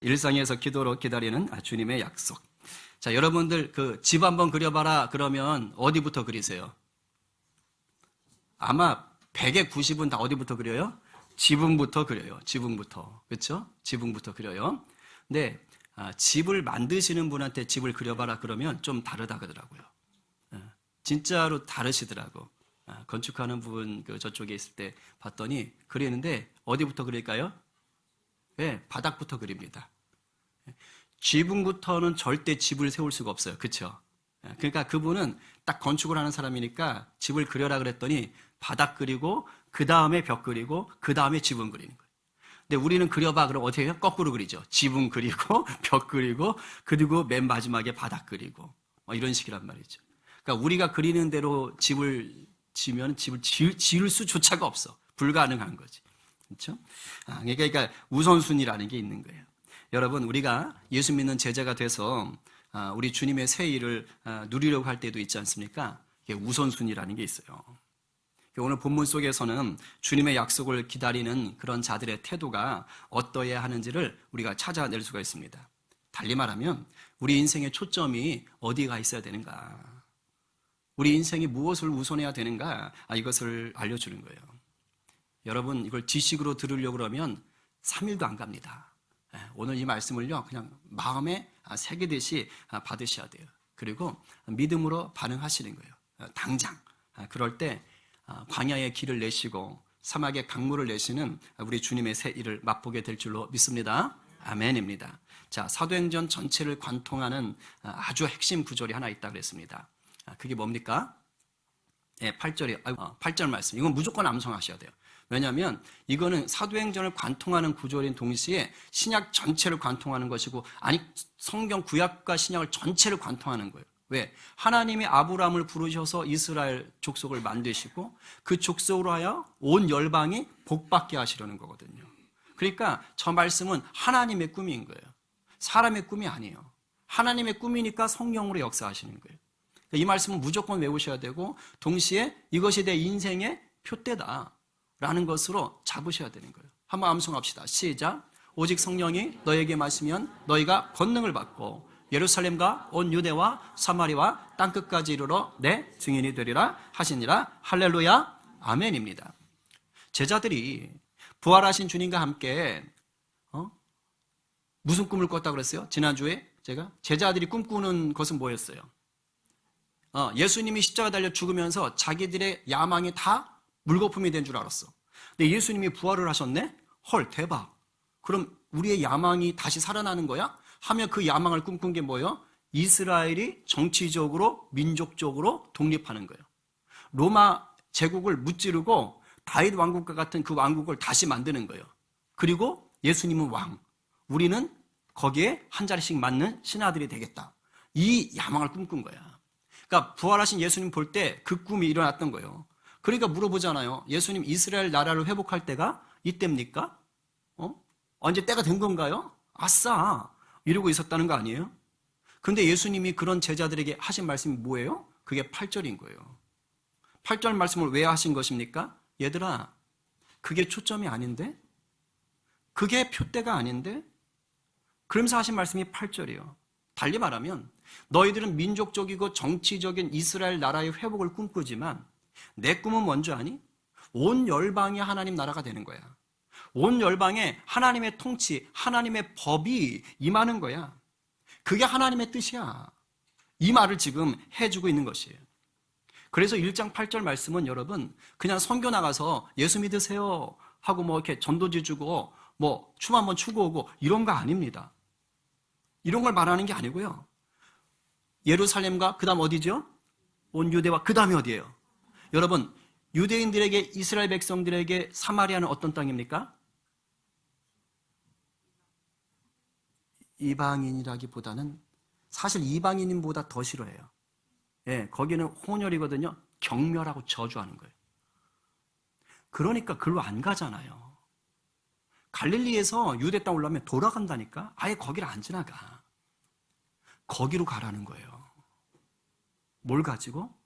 일상에서 기도로 기다리는 주님의 약속. 자, 여러분들 그 집 한번 그려봐라 그러면 어디부터 그리세요? 아마 100의 90은 다 어디부터 그려요? 지붕부터 그려요. 지붕부터. 그렇죠? 지붕부터 그려요. 근데 집을 만드시는 분한테 집을 그려봐라 그러면 좀 다르다 그러더라고요. 진짜로 다르시더라고. 건축하는 분 저쪽에 있을 때 봤더니 그리는데 어디부터 그릴까요? 네, 바닥부터 그립니다. 지붕부터는 절대 집을 세울 수가 없어요. 그렇죠? 그러니까 그분은 딱 건축을 하는 사람이니까 집을 그려라 그랬더니 바닥 그리고 그 다음에 벽 그리고 그 다음에 지붕 그리는 거예요. 근데 우리는 그려봐 그럼 어떻게 해요? 거꾸로 그리죠. 지붕 그리고 벽 그리고 그리고 맨 마지막에 바닥 그리고 이런 식이란 말이죠. 그러니까 우리가 그리는 대로 집을 지면 집을 지을 수조차가 없어. 불가능한 거지. 그렇죠? 그러니까 우선순위라는 게 있는 거예요. 여러분, 우리가 예수 믿는 제자가 돼서 우리 주님의 새 일을 누리려고 할 때도 있지 않습니까? 이게 우선순위라는 게 있어요. 오늘 본문 속에서는 주님의 약속을 기다리는 그런 자들의 태도가 어떠해야 하는지를 우리가 찾아낼 수가 있습니다. 달리 말하면 우리 인생의 초점이 어디가 있어야 되는가? 우리 인생이 무엇을 우선해야 되는가? 이것을 알려주는 거예요. 여러분, 이걸 지식으로 들으려고 그러면 3일도 안 갑니다. 오늘 이 말씀을요, 그냥 마음에 새기듯이 받으셔야 돼요. 그리고 믿음으로 반응하시는 거예요. 당장. 그럴 때 광야의 길을 내시고 사막의 강물을 내시는 우리 주님의 새 일을 맛보게 될 줄로 믿습니다. 아멘입니다. 자, 사도행전 전체를 관통하는 아주 핵심 구절이 하나 있다고 그랬습니다. 그게 뭡니까? 8절 말씀. 이건 무조건 암송하셔야 돼요. 왜냐하면 이거는 사도행전을 관통하는 구절인 동시에 신약 전체를 관통하는 것이고, 아니 성경 구약과 신약을 전체를 관통하는 거예요. 왜? 하나님이 아브라함을 부르셔서 이스라엘 족속을 만드시고 그 족속으로 하여 온 열방이 복받게 하시려는 거거든요. 그러니까 저 말씀은 하나님의 꿈인 거예요. 사람의 꿈이 아니에요. 하나님의 꿈이니까 성령으로 역사하시는 거예요. 이 말씀은 무조건 외우셔야 되고, 동시에 이것이 내 인생의 표대다라는 것으로 잡으셔야 되는 거예요. 한번 암송합시다. 시작. 오직 성령이 너에게 마시면 너희가 권능을 받고 예루살렘과 온 유대와 사마리와 땅끝까지 이르러 내 증인이 되리라 하시니라. 할렐루야. 아멘입니다. 제자들이 부활하신 주님과 함께 무슨 꿈을 꿨다고 그랬어요? 지난주에 제가 제자들이 꿈꾸는 것은 뭐였어요? 예수님이 십자가 달려 죽으면서 자기들의 야망이 다 물거품이 된 줄 알았어. 근데 예수님이 부활을 하셨네? 헐, 대박. 그럼 우리의 야망이 다시 살아나는 거야? 하며 그 야망을 꿈꾼 게 뭐예요? 이스라엘이 정치적으로, 민족적으로 독립하는 거예요. 로마 제국을 무찌르고 다윗 왕국과 같은 그 왕국을 다시 만드는 거예요. 그리고 예수님은 왕. 우리는 거기에 한 자리씩 맞는 신하들이 되겠다. 이 야망을 꿈꾼 거야. 그러니까 부활하신 예수님 볼 때 그 꿈이 일어났던 거예요. 그러니까 물어보잖아요. 예수님 이스라엘 나라를 회복할 때가 이때입니까? 언제 때가 된 건가요? 아싸! 이러고 있었다는 거 아니에요? 근데 예수님이 그런 제자들에게 하신 말씀이 뭐예요? 그게 8절인 거예요. 8절 말씀을 왜 하신 것입니까? 얘들아, 그게 초점이 아닌데? 그게 표대가 아닌데? 그러면서 하신 말씀이 8절이에요. 달리 말하면 너희들은 민족적이고 정치적인 이스라엘 나라의 회복을 꿈꾸지만 내 꿈은 뭔지 아니? 온 열방이 하나님 나라가 되는 거야. 온 열방에 하나님의 통치, 하나님의 법이 임하는 거야. 그게 하나님의 뜻이야. 이 말을 지금 해주고 있는 것이에요. 그래서 1장 8절 말씀은 여러분 그냥 선교 나가서 예수 믿으세요 하고 이렇게 전도지 주고 춤 한번 추고 오고 이런 거 아닙니다. 이런 걸 말하는 게 아니고요. 예루살렘과 그 다음 어디죠? 온 유대와 그 다음이 어디예요? 여러분, 유대인들에게, 이스라엘 백성들에게 사마리아는 어떤 땅입니까? 이방인이라기보다는 사실 이방인보다 더 싫어해요. 거기는 혼혈이거든요. 경멸하고 저주하는 거예요. 그러니까 글로 안 가잖아요. 갈릴리에서 유대 땅 올라오면 돌아간다니까? 아예 거기를 안 지나가. 거기로 가라는 거예요. 뭘 가지고?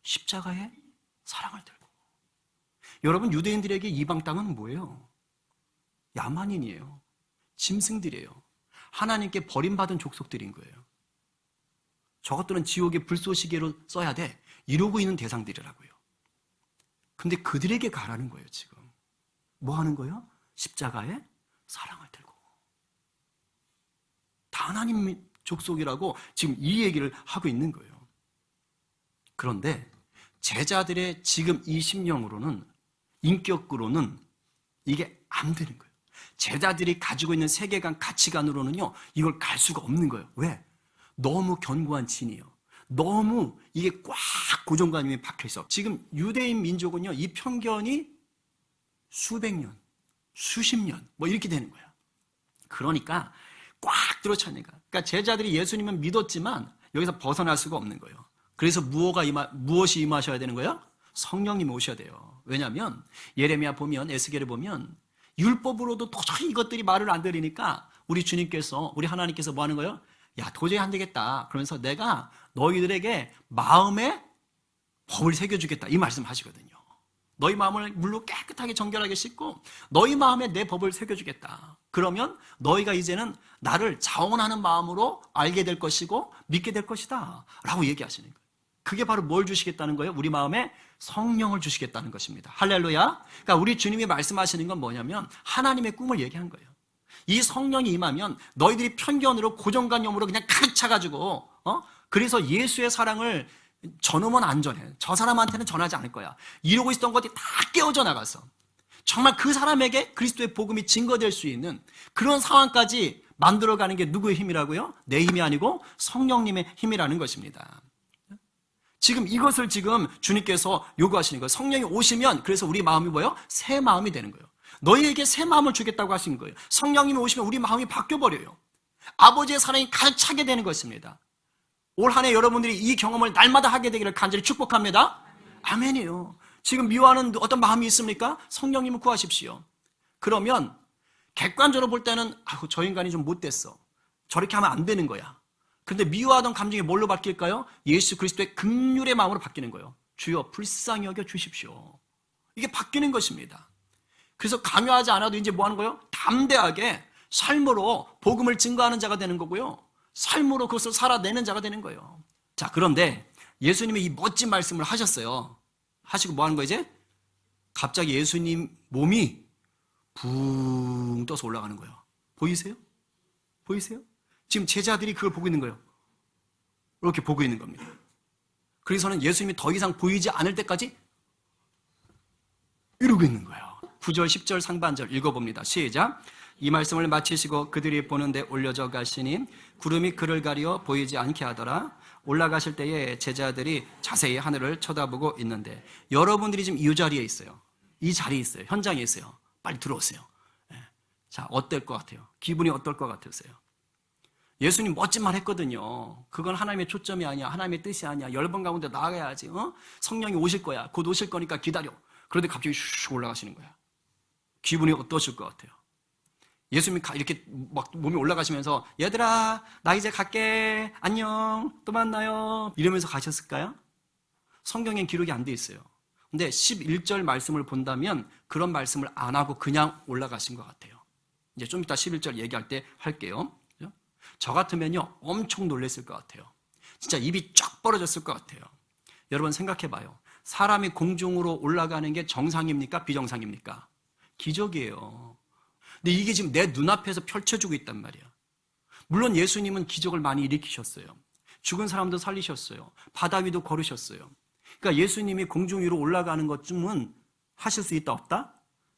십자가의 사랑을 들고. 여러분, 유대인들에게 이방 땅은 뭐예요? 야만인이에요. 짐승들이에요. 하나님께 버림받은 족속들인 거예요. 저것들은 지옥의 불쏘시개로 써야 돼. 이러고 있는 대상들이라고요. 근데 그들에게 가라는 거예요, 지금. 뭐 하는 거예요? 십자가에 사랑을 들고. 다 하나님 족속이라고 지금 이 얘기를 하고 있는 거예요. 그런데 제자들의 지금 이 심령으로는, 인격으로는 이게 안 되는 거예요. 제자들이 가지고 있는 세계관, 가치관으로는요, 이걸 갈 수가 없는 거예요. 왜? 너무 견고한 진이에요. 너무 이게 꽉 고정관념이 박혀있어. 지금 유대인 민족은요, 이 편견이 수백 년, 수십 년, 뭐 이렇게 되는 거야. 그러니까 꽉 들어차니까. 그러니까 제자들이 예수님은 믿었지만 여기서 벗어날 수가 없는 거예요. 그래서 무엇이 임하셔야 되는 거예요? 성령님이 오셔야 돼요. 왜냐하면 예레미야 보면, 에스겔을 보면 율법으로도 도저히 이것들이 말을 안 들으니까 우리 주님께서, 우리 하나님께서 뭐 하는 거예요? 야, 도저히 안 되겠다. 그러면서 내가 너희들에게 마음에 법을 새겨주겠다. 이 말씀 하시거든요. 너희 마음을 물로 깨끗하게 정결하게 씻고 너희 마음에 내 법을 새겨주겠다. 그러면 너희가 이제는 나를 자원하는 마음으로 알게 될 것이고 믿게 될 것이다 라고 얘기하시는 거예요. 그게 바로 뭘 주시겠다는 거예요? 우리 마음에 성령을 주시겠다는 것입니다. 할렐루야. 그러니까 우리 주님이 말씀하시는 건 뭐냐면 하나님의 꿈을 얘기한 거예요. 이 성령이 임하면 너희들이 편견으로 고정관념으로 그냥 가득 차가지고 그래서 예수의 사랑을 저놈은 안 전해. 저 사람한테는 전하지 않을 거야. 이러고 있었던 것들이 다 깨어져 나가서 정말 그 사람에게 그리스도의 복음이 증거될 수 있는 그런 상황까지 만들어가는 게 누구의 힘이라고요? 내 힘이 아니고 성령님의 힘이라는 것입니다. 지금 이것을 지금 주님께서 요구하시는 거예요. 성령이 오시면 그래서 우리 마음이 뭐예요? 새 마음이 되는 거예요. 너희에게 새 마음을 주겠다고 하신 거예요. 성령님이 오시면 우리 마음이 바뀌어버려요. 아버지의 사랑이 가득 차게 되는 것입니다. 올 한 해 여러분들이 이 경험을 날마다 하게 되기를 간절히 축복합니다. 아멘이에요. 지금 미워하는 어떤 마음이 있습니까? 성령님을 구하십시오. 그러면 객관적으로 볼 때는 저 인간이 좀 못됐어. 저렇게 하면 안 되는 거야. 그런데 미워하던 감정이 뭘로 바뀔까요? 예수 그리스도의 긍휼의 마음으로 바뀌는 거예요. 주여 불쌍히 여겨 주십시오. 이게 바뀌는 것입니다. 그래서 강요하지 않아도 이제 뭐 하는 거예요? 담대하게 삶으로 복음을 증거하는 자가 되는 거고요. 삶으로 그것을 살아내는 자가 되는 거예요. 자, 그런데 예수님이 이 멋진 말씀을 하셨어요. 하시고 뭐 하는 거예요 이제? 갑자기 예수님 몸이 붕 떠서 올라가는 거예요. 보이세요? 보이세요? 지금 제자들이 그걸 보고 있는 거예요. 이렇게 보고 있는 겁니다. 그래서는 예수님이 더 이상 보이지 않을 때까지 이러고 있는 거예요. 9절, 10절 상반절 읽어봅니다. 시작. 이 말씀을 마치시고 그들이 보는데 올려져 가시니 구름이 그를 가리어 보이지 않게 하더라. 올라가실 때에 제자들이 자세히 하늘을 쳐다보고 있는데 여러분들이 지금 이 자리에 있어요. 이 자리에 있어요. 현장에 있어요. 빨리 들어오세요. 자, 어떨 것 같아요? 기분이 어떨 것 같으세요? 예수님 멋진 말 했거든요. 그건 하나님의 초점이 아니야. 하나님의 뜻이 아니야. 열번 가운데 나아가야지. 성령이 오실 거야. 곧 오실 거니까 기다려. 그런데 갑자기 슉 올라가시는 거야. 기분이 어떠실 것 같아요? 예수님이 이렇게 막 몸이 올라가시면서 얘들아 나 이제 갈게 안녕 또 만나요 이러면서 가셨을까요? 성경엔 기록이 안 돼 있어요. 근데 11절 말씀을 본다면 그런 말씀을 안 하고 그냥 올라가신 것 같아요. 이제 좀 이따 11절 얘기할 때 할게요. 저 같으면요 엄청 놀랐을 것 같아요. 진짜 입이 쫙 벌어졌을 것 같아요. 여러분 생각해 봐요. 사람이 공중으로 올라가는 게 정상입니까? 비정상입니까? 기적이에요. 근데 이게 지금 내 눈앞에서 펼쳐지고 있단 말이야. 물론 예수님은 기적을 많이 일으키셨어요. 죽은 사람도 살리셨어요. 바다 위도 걸으셨어요. 그러니까 예수님이 공중 위로 올라가는 것쯤은 하실 수 있다 없다?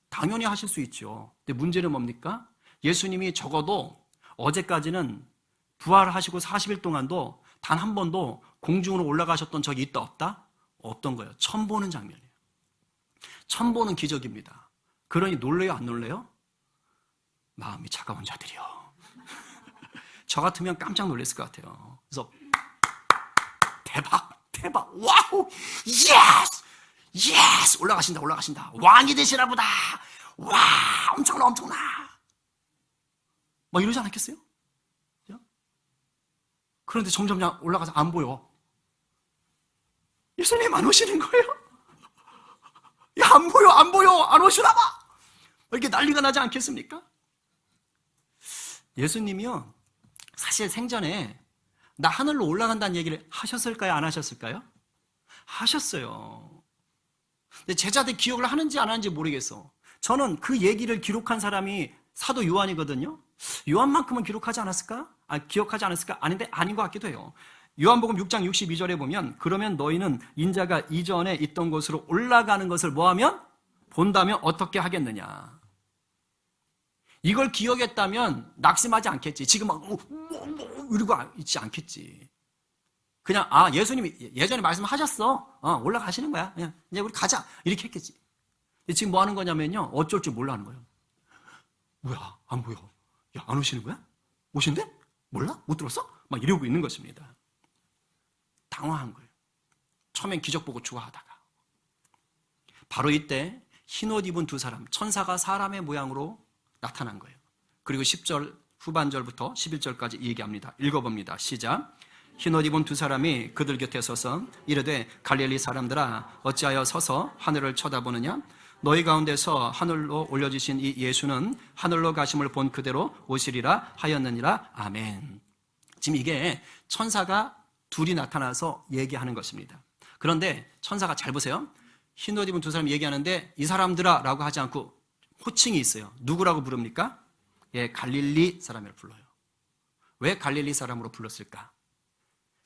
당연히 하실 수 있죠. 근데 문제는 뭡니까? 예수님이 적어도 어제까지는 부활하시고 40일 동안도 단 한 번도 공중으로 올라가셨던 적이 있다 없다? 없던 거예요. 처음 보는 장면이에요. 처음 보는 기적입니다. 그러니 놀래요 안 놀래요? 마음이 차가운 자들이요. 저 같으면 깜짝 놀랐을 것 같아요. 그래서 대박 와우 예스 올라가신다 왕이 되시나 보다. 와 엄청나 막 이러지 않았겠어요? 그런데 점점 올라가서 안 보여. 예수님 안 오시는 거예요? 야 안 보여 안 오시나 봐. 이렇게 난리가 나지 않겠습니까? 예수님이요 사실 생전에 나 하늘로 올라간다는 얘기를 하셨을까요? 안 하셨을까요? 하셨어요. 근데 제자들 기억을 하는지 안 하는지 모르겠어. 저는 그 얘기를 기록한 사람이 사도 요한이거든요. 요한만큼은 기록하지 않았을까? 기억하지 않았을까? 아닌데 아닌 것 같기도 해요. 요한복음 6장 62절에 보면 그러면 너희는 인자가 이전에 있던 곳으로 올라가는 것을 뭐하면? 본다면 어떻게 하겠느냐. 이걸 기억했다면 낙심하지 않겠지. 지금 막 이러고 있지 않겠지. 그냥 예수님이 예전에 말씀하셨어. 올라가시는 거야. 그냥 이제 우리 가자. 이렇게 했겠지. 근데 지금 뭐 하는 거냐면요. 어쩔 줄 몰라 하는 거예요. 뭐야? 안 보여. 야, 안 오시는 거야? 오신대? 몰라? 못 들었어? 막 이러고 있는 것입니다. 당황한 거예요. 처음엔 기적 보고 좋아하다가. 바로 이때 흰옷 입은 두 사람, 천사가 사람의 모양으로 나타난 거예요. 그리고 10절 후반절부터 11절까지 얘기합니다. 읽어봅니다. 시작. 흰옷 입은 두 사람이 그들 곁에 서서 이르되 갈릴리 사람들아 어찌하여 서서 하늘을 쳐다보느냐? 너희 가운데서 하늘로 올려지신 이 예수는 하늘로 가심을 본 그대로 오시리라 하였느니라. 아멘. 지금 이게 천사가 둘이 나타나서 얘기하는 것입니다. 그런데 천사가 잘 보세요. 흰옷 입은 두 사람이 얘기하는데 이 사람들아 라고 하지 않고 호칭이 있어요. 누구라고 부릅니까? 갈릴리 사람이라고 불러요. 왜 갈릴리 사람으로 불렀을까?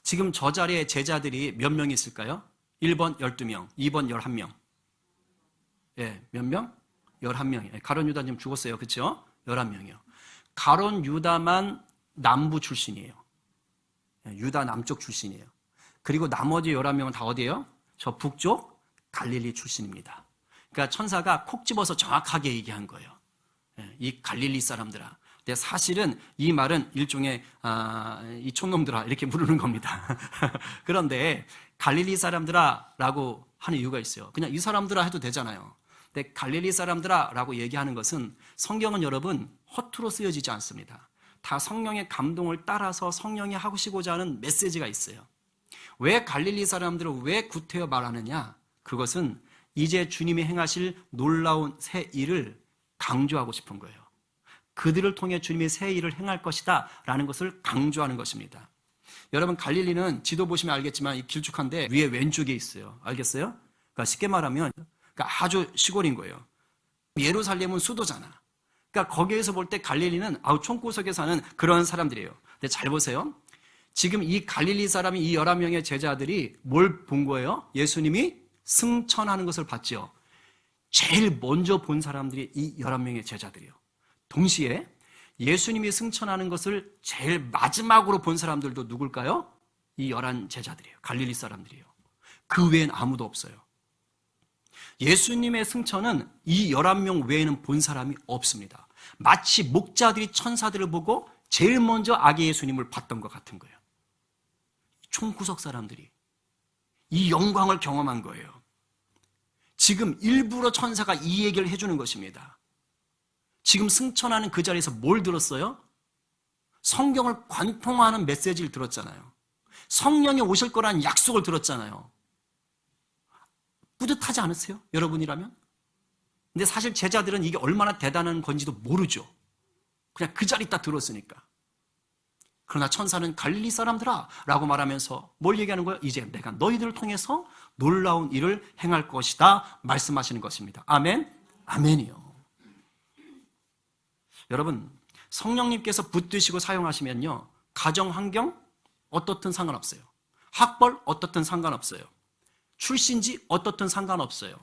지금 저 자리에 제자들이 몇 명 있을까요? 1번 12명, 2번 11명. 몇 명? 11명. 가룟 유다 지금 죽었어요. 그렇죠? 11명이요. 가룟 유다만 남부 출신이에요. 유다 남쪽 출신이에요. 그리고 나머지 11명은 다 어디예요? 저 북쪽 갈릴리 출신입니다. 그러니까 천사가 콕 집어서 정확하게 얘기한 거예요. 이 갈릴리 사람들아. 근데 사실은 이 말은 일종의 이 촌놈들아 이렇게 부르는 겁니다. 그런데 갈릴리 사람들아 라고 하는 이유가 있어요. 그냥 이 사람들아 해도 되잖아요. 근데 갈릴리 사람들아 라고 얘기하는 것은 성경은 여러분 허투루 쓰여지지 않습니다. 다 성령의 감동을 따라서 성령이 하시고자 하는 메시지가 있어요. 왜 갈릴리 사람들을 왜 구태여 말하느냐? 그것은 이제 주님이 행하실 놀라운 새 일을 강조하고 싶은 거예요. 그들을 통해 주님이 새 일을 행할 것이다 라는 것을 강조하는 것입니다. 여러분 갈릴리는 지도 보시면 알겠지만 길쭉한데 위에 왼쪽에 있어요. 알겠어요? 그러니까 쉽게 말하면 그러니까 아주 시골인 거예요. 예루살렘은 수도잖아. 그러니까 거기에서 볼 때 갈릴리는 총구석에 사는 그런 사람들이에요. 근데 잘 보세요. 지금 이 갈릴리 사람이 이 11명의 제자들이 뭘 본 거예요? 예수님이 승천하는 것을 봤죠. 제일 먼저 본 사람들이 이 11명의 제자들이에요. 동시에 예수님이 승천하는 것을 제일 마지막으로 본 사람들도 누굴까요? 이 11 제자들이에요. 갈릴리 사람들이에요. 그 외엔 아무도 없어요. 예수님의 승천은 이 11명 외에는 본 사람이 없습니다. 마치 목자들이 천사들을 보고 제일 먼저 아기 예수님을 봤던 것 같은 거예요. 총구석 사람들이 이 영광을 경험한 거예요. 지금 일부러 천사가 이 얘기를 해주는 것입니다. 지금 승천하는 그 자리에서 뭘 들었어요? 성경을 관통하는 메시지를 들었잖아요. 성령이 오실 거라는 약속을 들었잖아요. 뿌듯하지 않으세요? 여러분이라면? 근데 사실 제자들은 이게 얼마나 대단한 건지도 모르죠. 그냥 그 자리 딱 들었으니까. 그러나 천사는 갈릴리 사람들아 라고 말하면서 뭘 얘기하는 거예요? 이제 내가 너희들을 통해서 놀라운 일을 행할 것이다 말씀하시는 것입니다. 아멘? 아멘이요. 여러분 성령님께서 붙드시고 사용하시면요 가정 환경 어떻든 상관없어요. 학벌 어떻든 상관없어요. 출신지 어떻든 상관없어요.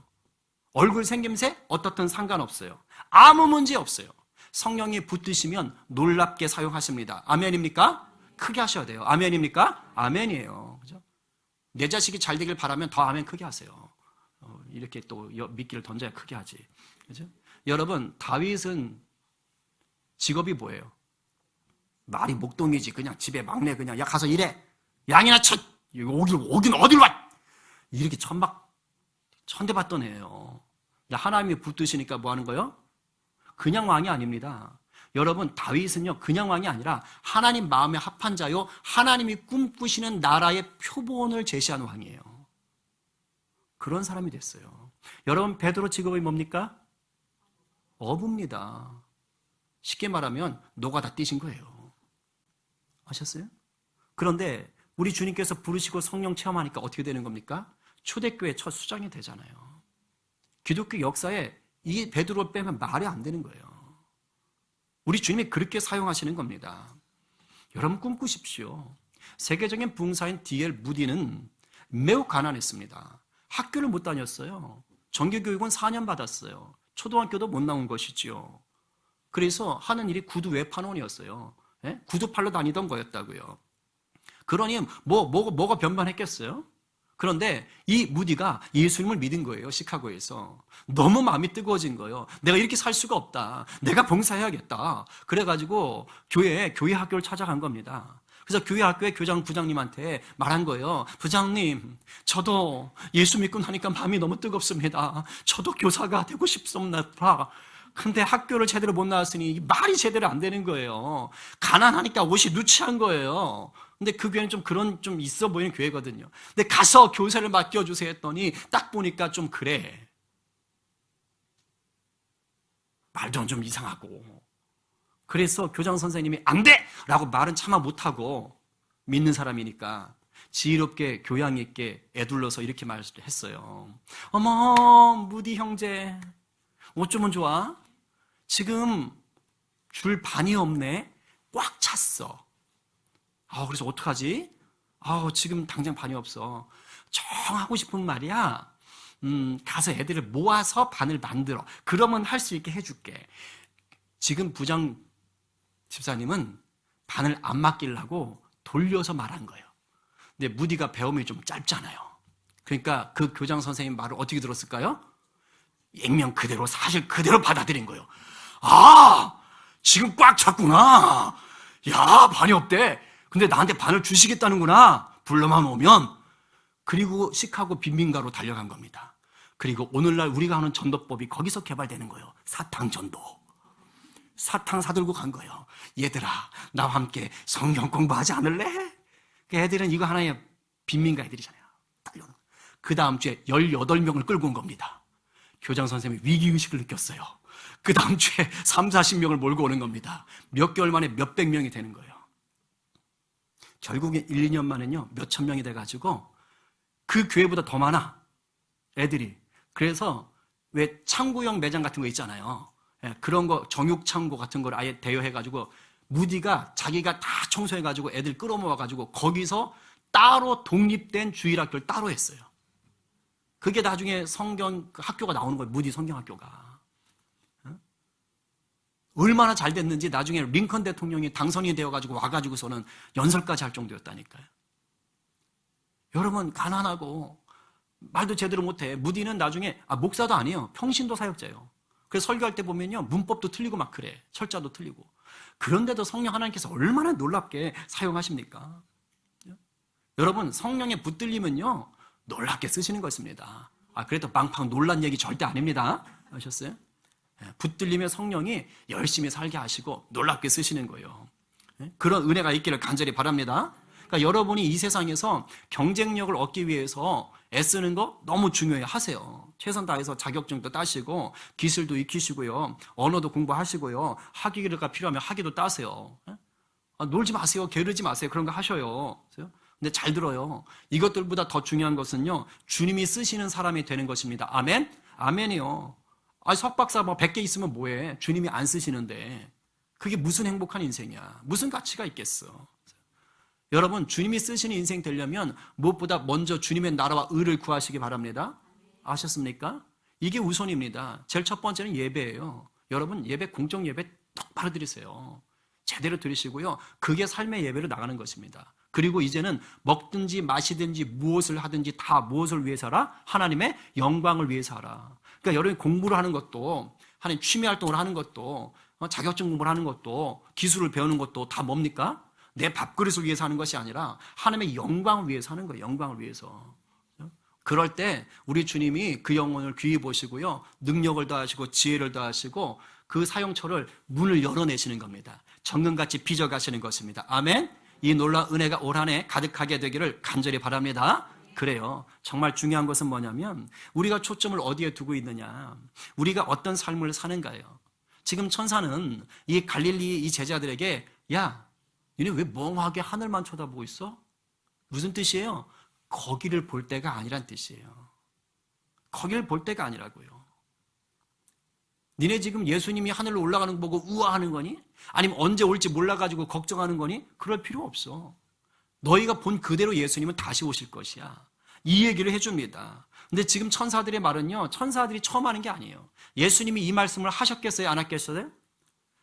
얼굴 생김새 어떻든 상관없어요. 아무 문제 없어요. 성령이 붙드시면 놀랍게 사용하십니다. 아멘입니까? 크게 하셔야 돼요. 아멘입니까? 아멘이에요. 그죠? 내 자식이 잘 되길 바라면 더 아멘 크게 하세요. 이렇게 또 미끼를 던져야 크게 하지. 그죠? 여러분, 다윗은 직업이 뭐예요? 말이 목동이지. 그냥 집에 막내 그냥 야 가서 일해. 양이나 쳐. 오긴 어딜 와. 이렇게 천대받던 애예요. 하나님이 붙드시니까 뭐 하는 거예요? 그냥 왕이 아닙니다. 여러분 다윗은요 그냥 왕이 아니라 하나님 마음에 합한 자요 하나님이 꿈꾸시는 나라의 표본을 제시한 왕이에요. 그런 사람이 됐어요. 여러분 베드로 직업이 뭡니까? 어부입니다. 쉽게 말하면 노가 다 뛰신 거예요. 아셨어요? 그런데 우리 주님께서 부르시고 성령 체험하니까 어떻게 되는 겁니까? 초대교회 첫 수장이 되잖아요. 기독교 역사에 이 베드로를 빼면 말이 안 되는 거예요. 우리 주님이 그렇게 사용하시는 겁니다. 여러분 꿈꾸십시오. 세계적인 부흥사인 D.L. 무디는 매우 가난했습니다. 학교를 못 다녔어요. 정규교육은 4년 받았어요. 초등학교도 못 나온 것이지요. 그래서 하는 일이 구두 외판원이었어요. 예? 구두 팔러 다니던 거였다고요. 그러니 뭐가 변변했겠어요? 그런데 이 무디가 예수님을 믿은 거예요. 시카고에서. 너무 마음이 뜨거워진 거예요. 내가 이렇게 살 수가 없다. 내가 봉사해야겠다. 그래가지고 교회 학교를 찾아간 겁니다. 그래서 교회 학교의 교장 부장님한테 말한 거예요. 부장님, 저도 예수 믿고 나니까 마음이 너무 뜨겁습니다. 저도 교사가 되고 싶습니다. 근데 학교를 제대로 못 나왔으니 말이 제대로 안 되는 거예요. 가난하니까 옷이 누추한 거예요. 근데 그 교회는 좀 있어 보이는 교회거든요. 근데 가서 교사를 맡겨주세요 했더니 딱 보니까 좀 그래. 말도 좀 이상하고. 그래서 교장 선생님이 안 돼! 라고 말은 차마 못하고 믿는 사람이니까 지혜롭게 교양 있게 애둘러서 이렇게 말했어요. 어머, 무디 형제, 어쩌면 좋아? 지금 줄 반이 없네? 꽉 찼어. 그래서 어떡하지? 지금 당장 반이 없어. 정 하고 싶은 말이야. 가서 애들을 모아서 반을 만들어. 그러면 할 수 있게 해줄게. 지금 부장 집사님은 반을 안 맡기려고 돌려서 말한 거예요. 근데 무디가 배움이 좀 짧잖아요. 그러니까 그 교장 선생님 말을 어떻게 들었을까요? 액면 그대로 사실 그대로 받아들인 거예요. 지금 꽉 찼구나. 야, 반이 없대. 근데 나한테 반을 주시겠다는구나. 불러만 오면. 그리고 시카고 빈민가로 달려간 겁니다. 그리고 오늘날 우리가 하는 전도법이 거기서 개발되는 거예요. 사탕 전도. 사탕 사들고 간 거예요. 얘들아, 나와 함께 성경 공부하지 않을래? 애들은 이거 하나의 빈민가 애들이잖아요. 그 다음 주에 18명을 끌고 온 겁니다. 교장 선생님이 위기의식을 느꼈어요. 그 다음 주에 3, 40명을 몰고 오는 겁니다. 몇 개월 만에 몇백 명이 되는 거예요. 결국에 1, 2년 만에는요, 몇천 명이 돼가지고 그 교회보다 더 많아, 애들이. 그래서 왜 창고형 매장 같은 거 있잖아요. 그런 거, 정육창고 같은 걸 아예 대여해가지고 무디가 자기가 다 청소해가지고 애들 끌어모아가지고 거기서 따로 독립된 주일학교를 따로 했어요. 그게 나중에 성경 학교가 나오는 거예요. 무디 성경학교가. 얼마나 잘 됐는지 나중에 링컨 대통령이 당선이 되어가지고 와가지고서는 연설까지 할 정도였다니까요. 여러분, 가난하고 말도 제대로 못해. 무디는 나중에 목사도 아니에요. 평신도 사역자예요. 그래서 설교할 때 보면요, 문법도 틀리고 막 그래. 철자도 틀리고. 그런데도 성령 하나님께서 얼마나 놀랍게 사용하십니까? 여러분, 성령의 붙들림은요, 놀랍게 쓰시는 것입니다. 그래도 방팡 놀란 얘기 절대 아닙니다. 아셨어요? 붙들림의 성령이 열심히 살게 하시고 놀랍게 쓰시는 거예요. 그런 은혜가 있기를 간절히 바랍니다. 그러니까 여러분이 이 세상에서 경쟁력을 얻기 위해서 애쓰는 거 너무 중요해 하세요. 최선 다해서 자격증도 따시고 기술도 익히시고요. 언어도 공부하시고요. 학위가 필요하면 학위도 따세요. 놀지 마세요. 게으르지 마세요. 그런 거 하셔요. 근데 잘 들어요. 이것들보다 더 중요한 것은요, 주님이 쓰시는 사람이 되는 것입니다. 아멘? 아멘이요. 석박사 100개 있으면 뭐해? 주님이 안 쓰시는데. 그게 무슨 행복한 인생이야? 무슨 가치가 있겠어? 여러분, 주님이 쓰시는 인생 되려면 무엇보다 먼저 주님의 나라와 의를 구하시기 바랍니다. 아셨습니까? 이게 우선입니다. 제일 첫 번째는 예배예요. 여러분, 예배, 공적 예배 똑바로 드리세요. 제대로 드리시고요. 그게 삶의 예배로 나가는 것입니다. 그리고 이제는 먹든지 마시든지 무엇을 하든지 다 무엇을 위해서라? 하나님의 영광을 위해서라. 그러니까 여러분이 공부를 하는 것도, 하나님 취미 활동을 하는 것도, 자격증 공부를 하는 것도, 기술을 배우는 것도 다 뭡니까? 내 밥그릇을 위해서 하는 것이 아니라 하나님의 영광을 위해서 하는 거예요. 영광을 위해서. 그럴 때 우리 주님이 그 영혼을 귀히 보시고요, 능력을 더하시고 지혜를 더하시고 그 사용처를 문을 열어내시는 겁니다. 정금같이 빚어가시는 것입니다. 아멘. 이 놀라운 은혜가 올 한 해 가득하게 되기를 간절히 바랍니다. 그래요. 정말 중요한 것은 뭐냐면 우리가 초점을 어디에 두고 있느냐, 우리가 어떤 삶을 사는가요. 지금 천사는 이 갈릴리 이 제자들에게, 야, 니네 왜 멍하게 하늘만 쳐다보고 있어? 무슨 뜻이에요? 거기를 볼 때가 아니란 뜻이에요. 거기를 볼 때가 아니라고요. 니네 지금 예수님이 하늘로 올라가는 거 보고 우아하는 거니? 아니면 언제 올지 몰라가지고 걱정하는 거니? 그럴 필요 없어. 너희가 본 그대로 예수님은 다시 오실 것이야. 이 얘기를 해줍니다. 근데 지금 천사들의 말은요, 천사들이 처음 하는 게 아니에요. 예수님이 이 말씀을 하셨겠어요? 안 하셨어요?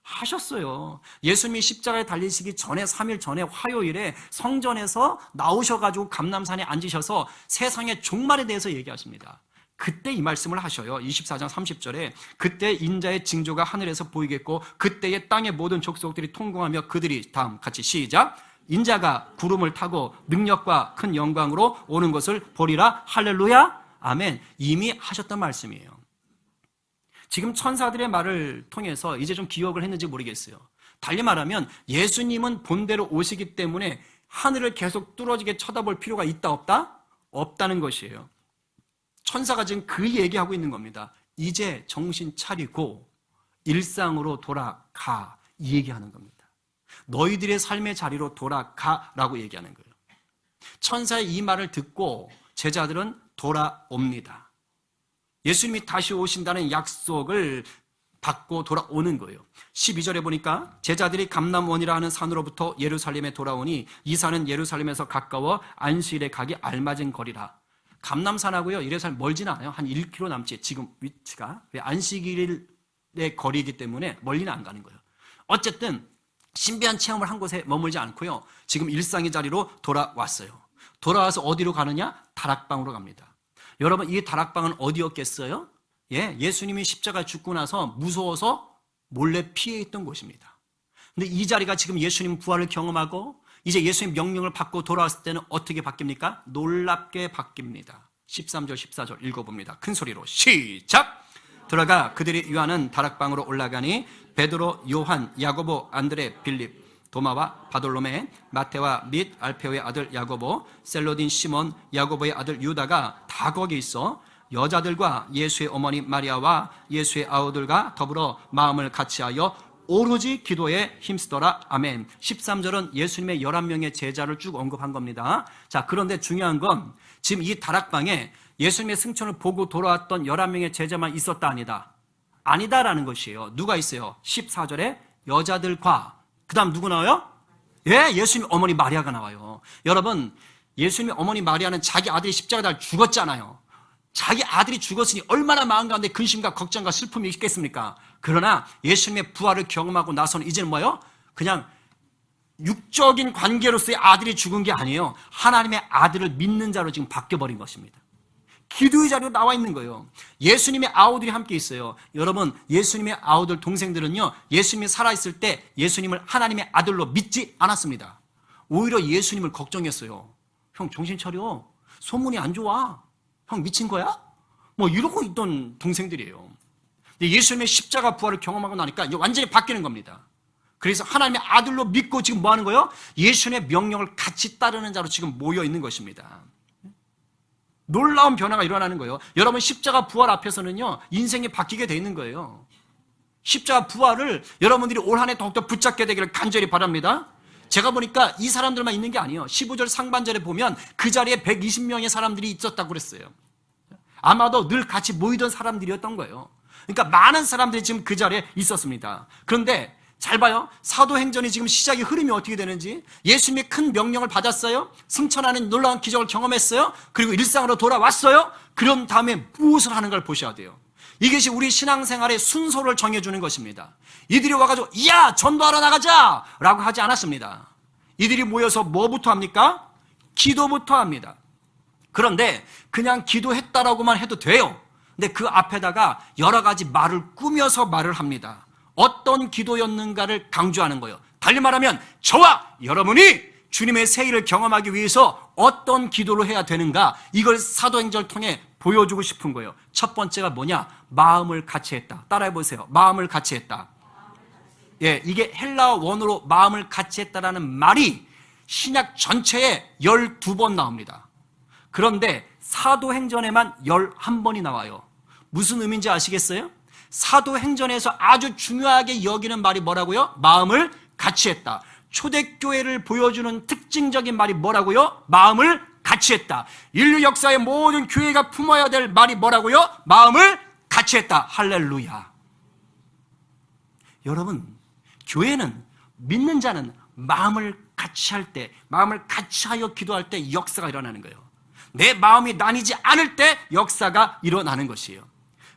하셨어요. 예수님이 십자가에 달리시기 전에 3일 전에 화요일에 성전에서 나오셔가지고 감람산에 앉으셔서 세상의 종말에 대해서 얘기하십니다. 그때 이 말씀을 하셔요. 24장 30절에 그때 인자의 징조가 하늘에서 보이겠고 그때의 땅의 모든 족속들이 통곡하며 그들이 다음 같이 시작 인자가 구름을 타고 능력과 큰 영광으로 오는 것을 보리라. 할렐루야 아멘. 이미 하셨던 말씀이에요. 지금 천사들의 말을 통해서 이제 좀 기억을 했는지 모르겠어요. 달리 말하면 예수님은 본대로 오시기 때문에 하늘을 계속 뚫어지게 쳐다볼 필요가 있다 없다? 없다는 것이에요. 천사가 지금 그 얘기하고 있는 겁니다. 이제 정신 차리고 일상으로 돌아가 이 얘기하는 겁니다. 너희들의 삶의 자리로 돌아가라고 얘기하는 거예요. 천사의 이 말을 듣고 제자들은 돌아옵니다. 예수님이 다시 오신다는 약속을 받고 돌아오는 거예요. 12절에 보니까 제자들이 감람원이라 하는 산으로부터 예루살렘에 돌아오니 이 산은 예루살렘에서 가까워 안식일에 가기 알맞은 거리라. 감람산하고요 예루살렘 멀지는 않아요. 한 1km 남짓 지금 위치가. 안식일의 거리이기 때문에 멀리는 안 가는 거예요. 어쨌든 신비한 체험을 한 곳에 머물지 않고요. 지금 일상의 자리로 돌아왔어요. 돌아와서 어디로 가느냐? 다락방으로 갑니다. 여러분 이 다락방은 어디였겠어요? 예수님이 십자가에 죽고 나서 무서워서 몰래 피해 있던 곳입니다. 근데 이 자리가 지금 예수님 부활을 경험하고 이제 예수님 명령을 받고 돌아왔을 때는 어떻게 바뀝니까? 놀랍게 바뀝니다. 13절 14절 읽어봅니다. 큰 소리로 시작! 들어가 그들이 유하는 다락방으로 올라가니 베드로, 요한, 야고보, 안드레, 빌립 도마와 바돌로메, 마테와 및 알페오의 아들 야고보, 셀로딘 시몬, 야고보의 아들 유다가 다 거기 있어 여자들과 예수의 어머니 마리아와 예수의 아우들과 더불어 마음을 같이하여 오로지 기도에 힘쓰더라. 아멘. 13절은 예수님의 11명의 제자를 쭉 언급한 겁니다. 자, 그런데 중요한 건 지금 이 다락방에 예수님의 승천을 보고 돌아왔던 11명의 제자만 있었다 아니다? 아니다라는 것이에요. 누가 있어요? 14절에 여자들과 그 다음 누구 나와요? 예수님 어머니 마리아가 나와요. 여러분 예수님의 어머니 마리아는 자기 아들이 십자가에 달려 죽었잖아요. 자기 아들이 죽었으니 얼마나 마음 가운데 근심과 걱정과 슬픔이 있겠습니까? 그러나 예수님의 부활을 경험하고 나서는 이제는 뭐예요? 그냥 육적인 관계로서의 아들이 죽은 게 아니에요. 하나님의 아들을 믿는 자로 지금 바뀌어버린 것입니다. 기도의 자리로 나와 있는 거예요. 예수님의 아우들이 함께 있어요. 여러분 예수님의 아우들 동생들은요 예수님이 살아있을 때 예수님을 하나님의 아들로 믿지 않았습니다. 오히려 예수님을 걱정했어요. 형 정신 차려. 소문이 안 좋아. 형 미친 거야? 뭐 이러고 있던 동생들이에요. 근데 예수님의 십자가 부활을 경험하고 나니까 이제 완전히 바뀌는 겁니다. 그래서 하나님의 아들로 믿고 지금 뭐 하는 거예요? 예수님의 명령을 같이 따르는 자로 지금 모여 있는 것입니다. 놀라운 변화가 일어나는 거예요. 여러분 십자가 부활 앞에서는요 인생이 바뀌게 돼 있는 거예요. 십자가 부활을 여러분들이 올 한 해 더욱더 붙잡게 되기를 간절히 바랍니다. 제가 보니까 이 사람들만 있는 게 아니에요. 15절 상반절에 보면 그 자리에 120명의 사람들이 있었다고 그랬어요. 아마도 늘 같이 모이던 사람들이었던 거예요. 그러니까 많은 사람들이 지금 그 자리에 있었습니다. 그런데 잘 봐요. 사도행전이 지금 시작의 흐름이 어떻게 되는지. 예수님이 큰 명령을 받았어요. 승천하는 놀라운 기적을 경험했어요. 그리고 일상으로 돌아왔어요. 그런 다음에 무엇을 하는 걸 보셔야 돼요. 이것이 우리 신앙생활의 순서를 정해주는 것입니다. 이들이 와가지고 야 전도하러 나가자 라고 하지 않았습니다. 이들이 모여서 뭐부터 합니까? 기도부터 합니다. 그런데 그냥 기도했다라고만 해도 돼요. 근데 그 앞에다가 여러 가지 말을 꾸며서 말을 합니다. 어떤 기도였는가를 강조하는 거예요. 달리 말하면 저와 여러분이 주님의 새 일을 경험하기 위해서 어떤 기도를 해야 되는가, 이걸 사도행전을 통해 보여주고 싶은 거예요. 첫 번째가 뭐냐? 마음을 같이 했다. 따라해 보세요. 마음을 같이 했다. 이게 헬라어 원어로 마음을 같이 했다라는 말이 신약 전체에 12번 나옵니다. 그런데 사도행전에만 11번이 나와요. 무슨 의미인지 아시겠어요? 사도행전에서 아주 중요하게 여기는 말이 뭐라고요? 마음을 같이 했다. 초대교회를 보여주는 특징적인 말이 뭐라고요? 마음을 같이 했다. 인류 역사의 모든 교회가 품어야 될 말이 뭐라고요? 마음을 같이 했다. 할렐루야. 여러분, 교회는 믿는 자는 마음을 같이 할 때, 마음을 같이 하여 기도할 때 역사가 일어나는 거예요. 내 마음이 나뉘지 않을 때 역사가 일어나는 것이에요.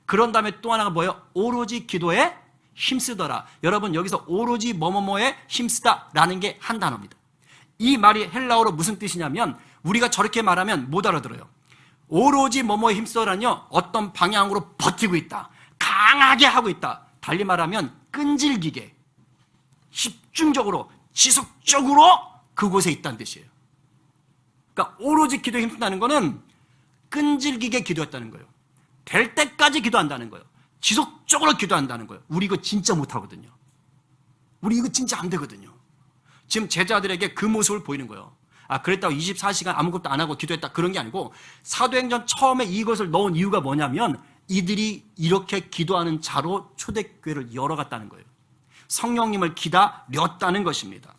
그런 다음에 또 하나가 뭐예요? 오로지 기도에 힘쓰더라. 여러분, 여기서 오로지 뭐뭐뭐에 힘쓰다라는 게 한 단어입니다. 이 말이 헬라어로 무슨 뜻이냐면 우리가 저렇게 말하면 못 알아들어요. 오로지 뭐뭐에 힘쓰더라는요, 어떤 방향으로 버티고 있다, 강하게 하고 있다. 달리 말하면 끈질기게, 집중적으로, 지속적으로 그곳에 있다는 뜻이에요. 그러니까 오로지 기도에 힘쓴다는 거는 끈질기게 기도했다는 거예요. 될 때까지 기도한다는 거예요. 지속적으로 기도한다는 거예요. 우리 이거 진짜 못하거든요. 우리 이거 진짜 안 되거든요. 지금 제자들에게 그 모습을 보이는 거예요. 아, 그랬다고 24시간 아무것도 안 하고 기도했다, 그런 게 아니고, 사도행전 처음에 이것을 넣은 이유가 뭐냐면 이들이 이렇게 기도하는 자로 초대교회를 열어갔다는 거예요. 성령님을 기다렸다는 것입니다.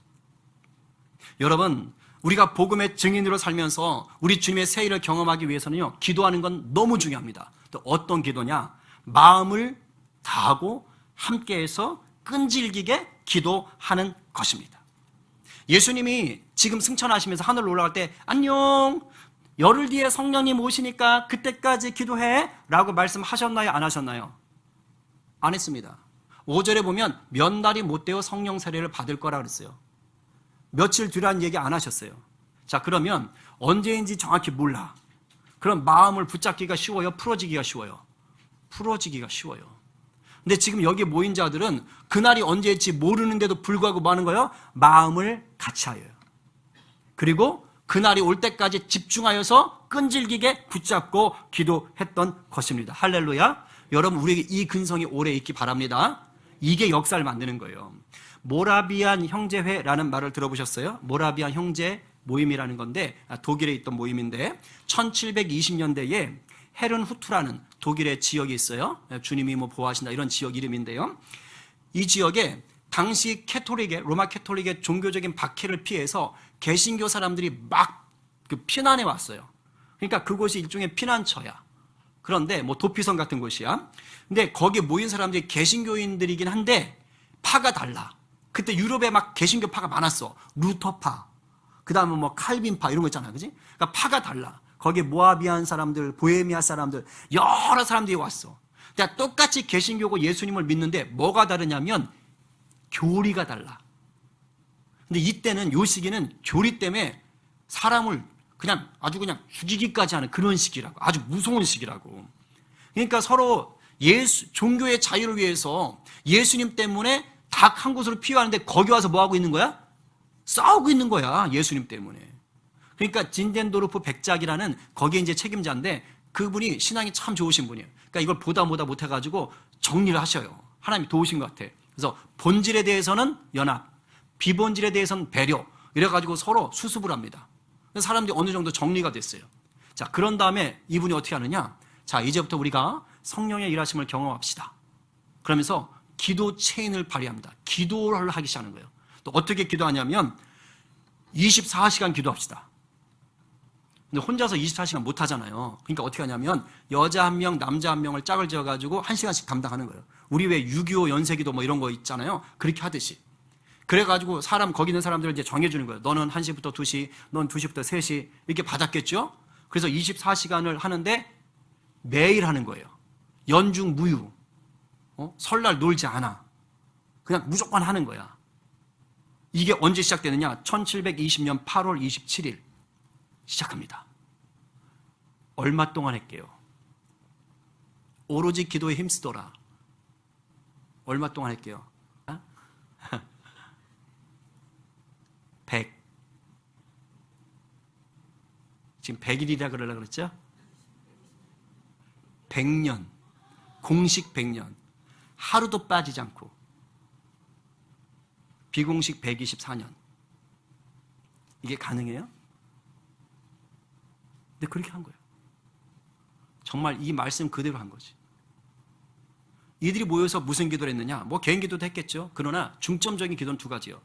여러분, 우리가 복음의 증인으로 살면서 우리 주님의 새 일을 경험하기 위해서는요, 기도하는 건 너무 중요합니다. 또 어떤 기도냐? 마음을 다하고 함께해서 끈질기게 기도하는 것입니다. 예수님이 지금 승천하시면서 하늘로 올라갈 때 안녕, 열흘 뒤에 성령님 오시니까 그때까지 기도해 라고 말씀하셨나요? 안 하셨나요? 안 했습니다. 5절에 보면 몇 날이 못 되어 성령 세례를 받을 거라 그랬어요. 며칠 뒤라는 얘기 안 하셨어요. 자, 그러면 언제인지 정확히 몰라. 그럼 마음을 붙잡기가 쉬워요? 풀어지기가 쉬워요? 풀어지기가 쉬워요. 근데 지금 여기 모인 자들은 그날이 언제일지 모르는데도 불구하고 뭐 하는 거예요? 마음을 같이 하여요. 그리고 그날이 올 때까지 집중하여서 끈질기게 붙잡고 기도했던 것입니다. 할렐루야. 여러분, 우리에게 이 근성이 오래 있기 바랍니다. 이게 역사를 만드는 거예요. 모라비안 형제회라는 말을 들어보셨어요? 모라비안 형제 모임이라는 건데, 독일에 있던 모임인데 1720년대에 헤른후트라는 독일의 지역이 있어요. 주님이 뭐 보호하신다 이런 지역 이름인데요. 이 지역에 당시 로마 캐톨릭의 종교적인 박해를 피해서 개신교 사람들이 막 피난해 왔어요. 그러니까 그곳이 일종의 피난처야. 그런데 뭐 도피성 같은 곳이야. 근데 거기에 모인 사람들이 개신교인들이긴 한데 파가 달라. 그때 유럽에 막 개신교 파가 많았어. 루터파, 그 다음에 뭐 칼빈파 이런 거 있잖아, 그지? 그러니까 파가 달라. 거기에 모아비안 사람들, 보헤미아 사람들, 여러 사람들이 왔어. 그러니까 똑같이 개신교고 예수님을 믿는데 뭐가 다르냐면 교리가 달라. 근데 이때는, 요 시기는 교리 때문에 사람을 그냥 아주 그냥 죽이기까지 하는 그런 시기라고. 아주 무서운 시기라고. 그러니까 서로 종교의 자유를 위해서 예수님 때문에 닭 한 곳으로 피하는데 거기 와서 뭐 하고 있는 거야? 싸우고 있는 거야, 예수님 때문에. 그러니까 진덴도르프 백작이라는 거기에 이제 책임자인데 그분이 신앙이 참 좋으신 분이에요. 그러니까 이걸 보다 못해가지고 정리를 하셔요. 하나님이 도우신 것 같아. 그래서 본질에 대해서는 연합, 비본질에 대해서는 배려, 이래가지고 서로 수습을 합니다. 사람들이 어느 정도 정리가 됐어요. 자, 그런 다음에 이분이 어떻게 하느냐? 자, 이제부터 우리가 성령의 일하심을 경험합시다. 그러면서 기도 체인을 발휘합니다. 기도를 하기 시작하는 거예요. 또 어떻게 기도하냐면 24시간 기도합시다. 근데 혼자서 24시간 못 하잖아요. 그러니까 어떻게 하냐면 여자 한 명, 남자 한 명을 짝을 지어가지고 1시간씩 담당하는 거예요. 우리 왜 6.25 연세기도 뭐 이런 거 있잖아요. 그렇게 하듯이. 그래가지고 거기 있는 사람들을 이제 정해주는 거예요. 너는 1시부터 2시, 넌 2시부터 3시 이렇게 받았겠죠? 그래서 24시간을 하는데 매일 하는 거예요. 연중 무휴. 설날 놀지 않아. 그냥 무조건 하는 거야. 이게 언제 시작되느냐? 1720년 8월 27일 시작합니다. 얼마 동안 할게요? 오로지 기도에 힘쓰더라. 얼마 동안 할게요? 100. 지금 100일이라 그러려고 그랬죠? 100년. 공식 100년. 하루도 빠지지 않고. 비공식 124년. 이게 가능해요? 근데 그렇게 한 거예요. 정말 이 말씀 그대로 한 거지. 이들이 모여서 무슨 기도를 했느냐? 뭐 개인 기도도 했겠죠. 그러나 중점적인 기도는 두 가지요.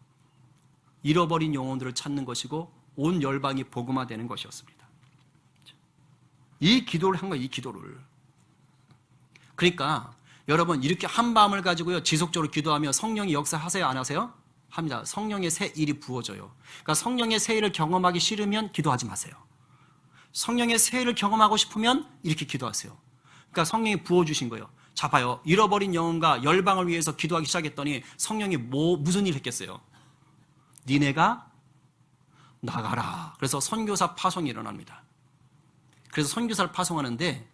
잃어버린 영혼들을 찾는 것이고 온 열방이 복음화되는 것이었습니다. 이 기도를 한 거예요. 이 기도를. 그러니까 여러분 이렇게 한 마음을 가지고요 지속적으로 기도하며 성령이 역사하세요 안 하세요? 합니다. 성령의 새 일이 부어져요. 그러니까 성령의 새 일을 경험하기 싫으면 기도하지 마세요. 성령의 새 일을 경험하고 싶으면 이렇게 기도하세요. 그러니까 성령이 부어주신 거예요. 자 봐요. 잃어버린 영혼과 열방을 위해서 기도하기 시작했더니 성령이 무슨 일 했겠어요? 니네가 나가라. 그래서 선교사 파송이 일어납니다. 그래서 선교사를 파송하는데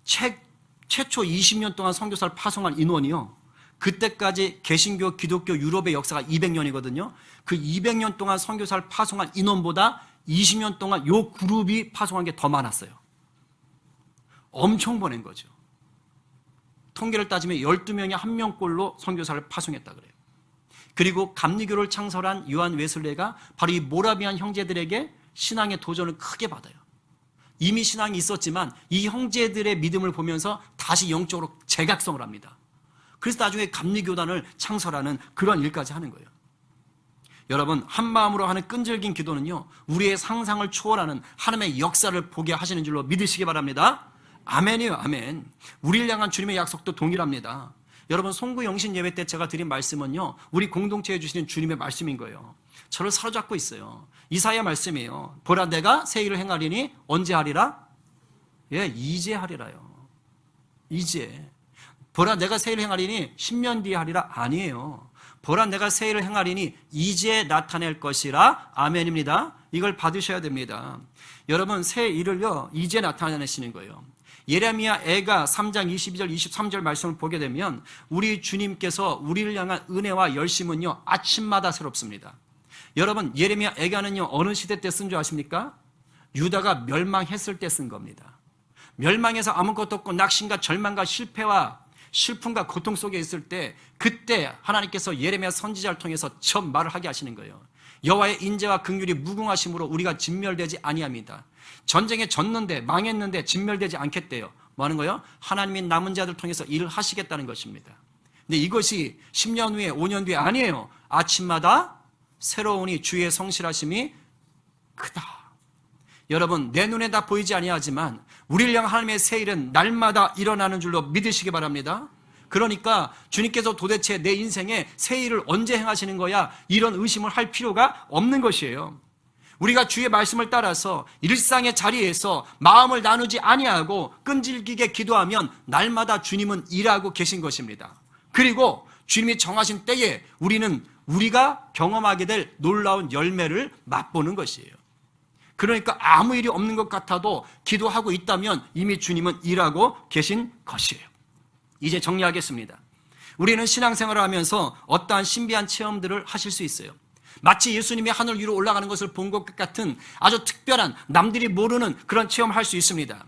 최초 20년 동안 선교사를 파송한 인원이요. 그때까지 개신교, 기독교, 유럽의 역사가 200년이거든요. 그 200년 동안 선교사를 파송한 인원보다 20년 동안 요 그룹이 파송한 게 더 많았어요. 엄청 보낸 거죠. 통계를 따지면 12명이 1명꼴로 선교사를 파송했다 그래요. 그리고 감리교를 창설한 요한 웨슬레가 바로 이 모라비안 형제들에게 신앙의 도전을 크게 받아요. 이미 신앙이 있었지만 이 형제들의 믿음을 보면서 다시 영적으로 재각성을 합니다. 그래서 나중에 감리교단을 창설하는 그런 일까지 하는 거예요. 여러분 한 마음으로 하는 끈질긴 기도는요 우리의 상상을 초월하는 하나님의 역사를 보게 하시는 줄로 믿으시기 바랍니다. 아멘이에요. 아멘. 우리를 향한 주님의 약속도 동일합니다. 여러분 송구 영신 예배 때 제가 드린 말씀은요 우리 공동체에 주시는 주님의 말씀인 거예요. 저를 사로잡고 있어요. 이사야 말씀이에요. 보라 내가 새 일을 행하리니 언제 하리라? 예, 이제 하리라요. 이제. 보라 내가 새 일을 행하리니 10년 뒤에 하리라? 아니에요. 보라 내가 새 일을 행하리니 이제 나타낼 것이라. 아멘입니다. 이걸 받으셔야 됩니다. 여러분 새 일을요 이제 나타내시는 거예요. 예레미야 애가 3장 22절 23절 말씀을 보게 되면 우리 주님께서 우리를 향한 은혜와 열심은요 아침마다 새롭습니다. 여러분 예레미야 애가는요 어느 시대 때 쓴 줄 아십니까? 유다가 멸망했을 때 쓴 겁니다. 멸망해서 아무것도 없고 낙심과 절망과 실패와 슬픔과 고통 속에 있을 때 그때 하나님께서 예레미야 선지자를 통해서 처음 말을 하게 하시는 거예요. 여호와의 인재와 긍휼이 무궁하심으로 우리가 진멸되지 아니합니다. 전쟁에 졌는데 망했는데 진멸되지 않겠대요. 뭐 하는 거예요? 하나님이 남은 자들 통해서 일을 하시겠다는 것입니다. 근데 이것이 10년 후에 5년 뒤에 아니에요. 아침마다 새로우니 주의 성실하심이 크다. 여러분 내 눈에 다 보이지 아니하지만 우리를 향한 하나님의 새 일은 날마다 일어나는 줄로 믿으시기 바랍니다. 그러니까 주님께서 도대체 내 인생에 새 일을 언제 행하시는 거야? 이런 의심을 할 필요가 없는 것이에요. 우리가 주의 말씀을 따라서 일상의 자리에서 마음을 나누지 아니하고 끈질기게 기도하면 날마다 주님은 일하고 계신 것입니다. 그리고 주님이 정하신 때에 우리가 경험하게 될 놀라운 열매를 맛보는 것이에요. 그러니까 아무 일이 없는 것 같아도 기도하고 있다면 이미 주님은 일하고 계신 것이에요. 이제 정리하겠습니다. 우리는 신앙생활을 하면서 어떠한 신비한 체험들을 하실 수 있어요. 마치 예수님이 하늘 위로 올라가는 것을 본 것 같은 아주 특별한 남들이 모르는 그런 체험을 할 수 있습니다.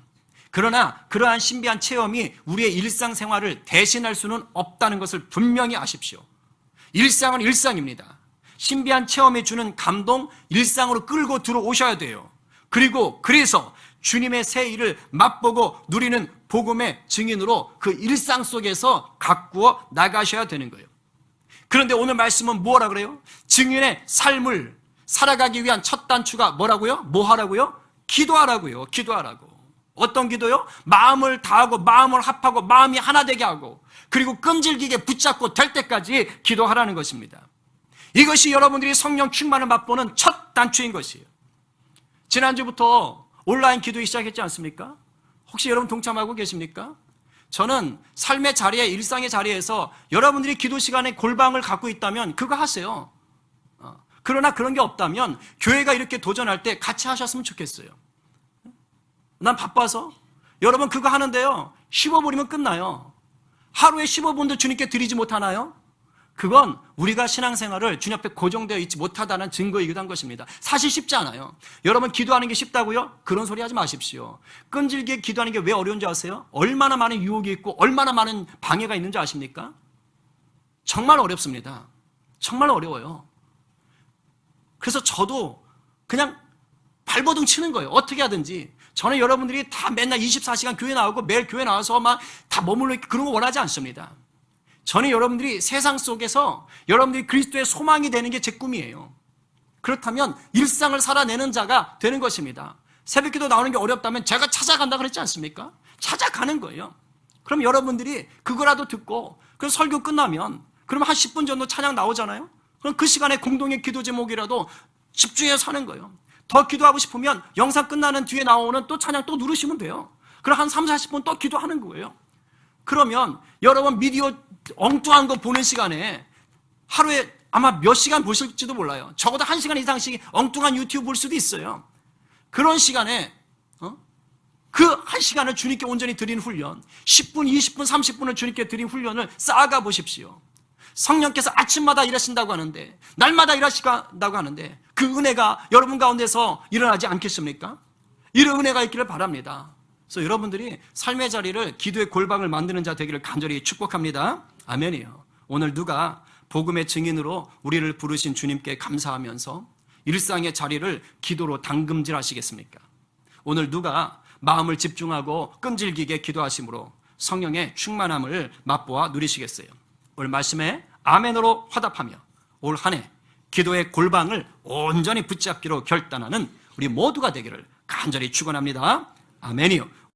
그러나 그러한 신비한 체험이 우리의 일상생활을 대신할 수는 없다는 것을 분명히 아십시오. 일상은 일상입니다. 신비한 체험이 주는 감동, 일상으로 끌고 들어오셔야 돼요. 그래서 주님의 새 일을 맛보고 누리는 복음의 증인으로 그 일상 속에서 가꾸어 나가셔야 되는 거예요. 그런데 오늘 말씀은 뭐라 그래요? 증인의 삶을 살아가기 위한 첫 단추가 뭐라고요? 뭐 하라고요? 기도하라고요. 기도하라고. 어떤 기도요? 마음을 다하고 마음을 합하고 마음이 하나 되게 하고 그리고 끈질기게 붙잡고 될 때까지 기도하라는 것입니다. 이것이 여러분들이 성령 충만을 맛보는 첫 단추인 것이에요. 지난주부터 온라인 기도를 시작했지 않습니까? 혹시 여러분 동참하고 계십니까? 저는 삶의 자리에 일상의 자리에서 여러분들이 기도 시간에 골방을 갖고 있다면 그거 하세요. 그러나 그런 게 없다면 교회가 이렇게 도전할 때 같이 하셨으면 좋겠어요. 난 바빠서. 여러분 그거 하는데요 15분이면 끝나요. 하루에 15분도 주님께 드리지 못하나요? 그건 우리가 신앙생활을 주님 앞에 고정되어 있지 못하다는 증거이기도 한 것입니다. 사실 쉽지 않아요. 여러분 기도하는 게 쉽다고요? 그런 소리 하지 마십시오. 끈질기게 기도하는 게 왜 어려운지 아세요? 얼마나 많은 유혹이 있고 얼마나 많은 방해가 있는지 아십니까? 정말 어렵습니다. 정말 어려워요. 그래서 저도 그냥 발버둥 치는 거예요. 어떻게 하든지. 저는 여러분들이 다 맨날 24시간 교회 나오고 매일 교회 나와서 막 다 머물러 있고 그런 거 원하지 않습니다. 저는 여러분들이 세상 속에서 여러분들이 그리스도의 소망이 되는 게 제 꿈이에요. 그렇다면 일상을 살아내는 자가 되는 것입니다. 새벽기도 나오는 게 어렵다면 제가 찾아간다 그랬지 않습니까? 찾아가는 거예요. 그럼 여러분들이 그거라도 듣고 그 설교 끝나면 그럼 한 10분 정도 찬양 나오잖아요. 그럼 그 시간에 공동의 기도 제목이라도 집중해서 하는 거예요. 더 기도하고 싶으면 영상 끝나는 뒤에 나오는 또 찬양 또 누르시면 돼요. 그럼 한 3, 40분 또 기도하는 거예요. 그러면 여러분 미디어 엉뚱한 거 보는 시간에 하루에 아마 몇 시간 보실지도 몰라요. 적어도 1시간 이상씩 엉뚱한 유튜브 볼 수도 있어요. 그런 시간에 그 1시간을 주님께 온전히 드린 훈련, 10분, 20분, 30분을 주님께 드린 훈련을 쌓아가 보십시오. 성령께서 아침마다 일하신다고 하는데, 날마다 일하신다고 하는데 그 은혜가 여러분 가운데서 일어나지 않겠습니까? 이런 은혜가 있기를 바랍니다. 그래서 여러분들이 삶의 자리를 기도의 골방을 만드는 자 되기를 간절히 축복합니다. 아멘이요. 오늘 누가 복음의 증인으로 우리를 부르신 주님께 감사하면서 일상의 자리를 기도로 당금질하시겠습니까? 오늘 누가 마음을 집중하고 끈질기게 기도하심으로 성령의 충만함을 맛보아 누리시겠어요? 오늘 말씀에 아멘으로 화답하며 올 한 해 기도의 골방을 온전히 붙잡기로 결단하는 우리 모두가 되기를 간절히 축원합니다. 아멘이요.